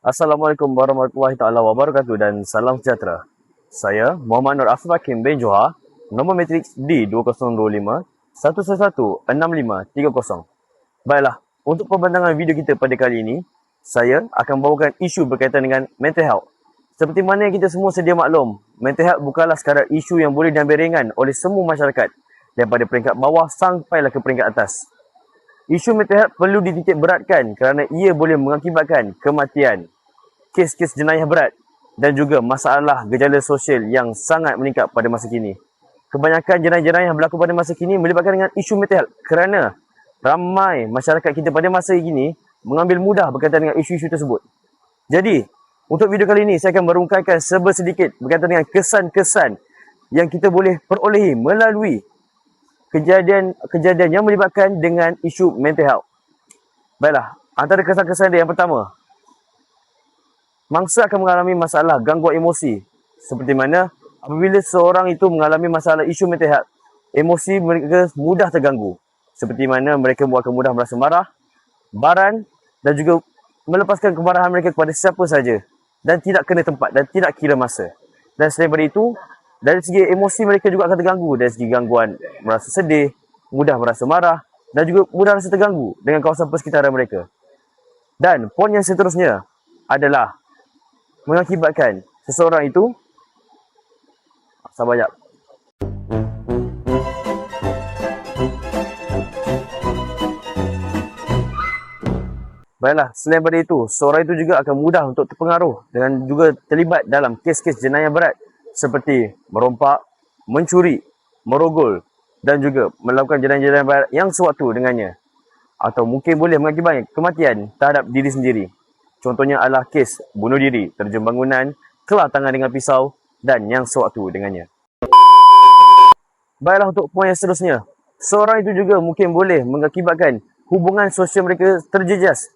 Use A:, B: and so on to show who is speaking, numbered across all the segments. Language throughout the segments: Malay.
A: Assalamualaikum warahmatullahi taala wabarakatuh dan salam sejahtera. Saya Muhammad Nur Afif Hakim bin Johar, nombor matriks D2025 1116530. Baiklah, untuk pembentangan video kita pada kali ini, saya akan bawakan isu berkaitan dengan mental health. Seperti mana yang kita semua sedia maklum, mental health bukanlah sekadar isu yang boleh diambil ringan oleh semua masyarakat, daripada peringkat bawah sampailah ke peringkat atas. Isu mental health perlu dititik beratkan kerana ia boleh mengakibatkan kematian, kes-kes jenayah berat dan juga masalah gejala sosial yang sangat meningkat pada masa kini. Kebanyakan jenayah-jenayah yang berlaku pada masa kini melibatkan dengan isu mental health kerana ramai masyarakat kita pada masa kini mengambil mudah berkaitan dengan isu-isu tersebut. Jadi, untuk video kali ini saya akan merungkaikan sedikit berkaitan dengan kesan-kesan yang kita boleh perolehi melalui kejadian yang melibatkan dengan isu mental health. Baiklah, antara kesan-kesan dia yang pertama, mangsa akan mengalami masalah gangguan emosi. Seperti mana apabila seorang itu mengalami masalah isu mental health, emosi mereka mudah terganggu. Seperti mana mereka akan mudah merasa marah, baran dan juga melepaskan kemarahan mereka kepada siapa saja dan tidak kena tempat dan tidak kira masa. Dan selain daripada itu, dari segi emosi mereka juga akan terganggu dari segi gangguan merasa sedih, mudah merasa marah dan juga mudah rasa terganggu dengan kawasan persekitaran mereka. Dan poin yang seterusnya adalah mengakibatkan seseorang itu sabar jap. Baiklah, selain daripada itu, seorang itu juga akan mudah untuk terpengaruh dengan juga terlibat dalam kes-kes jenayah berat seperti merompak, mencuri, merogol dan juga melakukan jenayah-jenayah berat yang sewaktu dengannya. Atau mungkin boleh mengakibatkan kematian terhadap diri sendiri. Contohnya adalah kes bunuh diri, terjun bangunan, kelar tangan dengan pisau dan yang sewaktu dengannya. Baiklah, untuk poin yang seterusnya, seorang itu juga mungkin boleh mengakibatkan hubungan sosial mereka terjejas.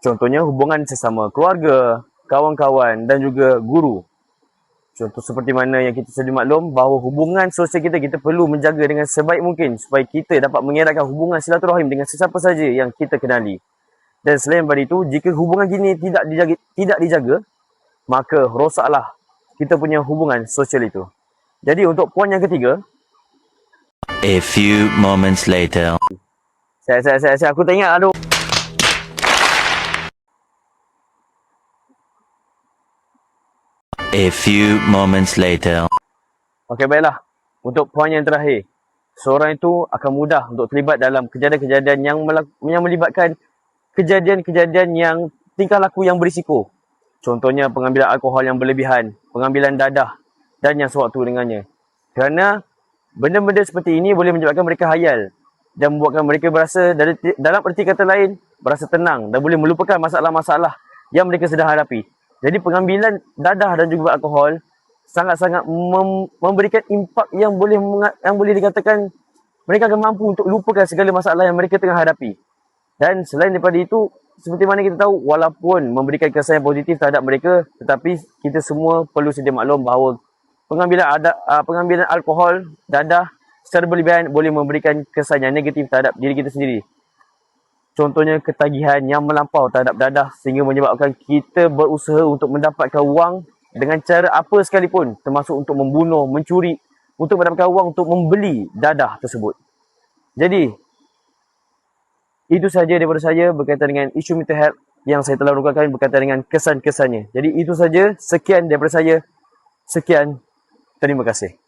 A: Contohnya hubungan sesama keluarga, kawan-kawan dan juga guru. Contoh seperti mana yang kita sedia maklum bahawa hubungan sosial kita perlu menjaga dengan sebaik mungkin supaya kita dapat mengeratkan hubungan silaturahim dengan sesiapa saja yang kita kenali. Dan selain daripada itu, jika hubungan ini tidak dijaga, maka rosaklah kita punya hubungan sosial itu. Jadi untuk poin yang ketiga,
B: a few moments later.
A: Aku tak ingat, aduh.
B: A few moments later.
A: Okey, baiklah. Untuk poin yang terakhir, seorang itu akan mudah untuk terlibat dalam kejadian-kejadian yang melibatkan kejadian-kejadian yang tingkah laku yang berisiko. Contohnya pengambilan alkohol yang berlebihan, pengambilan dadah dan yang sewaktu dengannya. Kerana benda-benda seperti ini boleh menyebabkan mereka hayal dan membuatkan mereka berasa dalam erti kata lain berasa tenang dan boleh melupakan masalah-masalah yang mereka sedang hadapi. Jadi pengambilan dadah dan juga alkohol sangat-sangat memberikan impak yang boleh dikatakan mereka akan mampu untuk lupakan segala masalah yang mereka tengah hadapi. Dan selain daripada itu, seperti mana kita tahu, walaupun memberikan kesan yang positif terhadap mereka, tetapi kita semua perlu sedia maklum bahawa pengambilan alkohol, dadah secara berlebihan boleh memberikan kesan yang negatif terhadap diri kita sendiri. Contohnya ketagihan yang melampau terhadap dadah sehingga menyebabkan kita berusaha untuk mendapatkan wang dengan cara apa sekalipun, termasuk untuk membunuh, mencuri, untuk mendapatkan wang untuk membeli dadah tersebut. Jadi, itu sahaja daripada saya berkaitan dengan isu mental health yang saya telah rungkaikan berkaitan dengan kesan-kesannya. Jadi itu saja, sekian daripada saya. Sekian, terima kasih.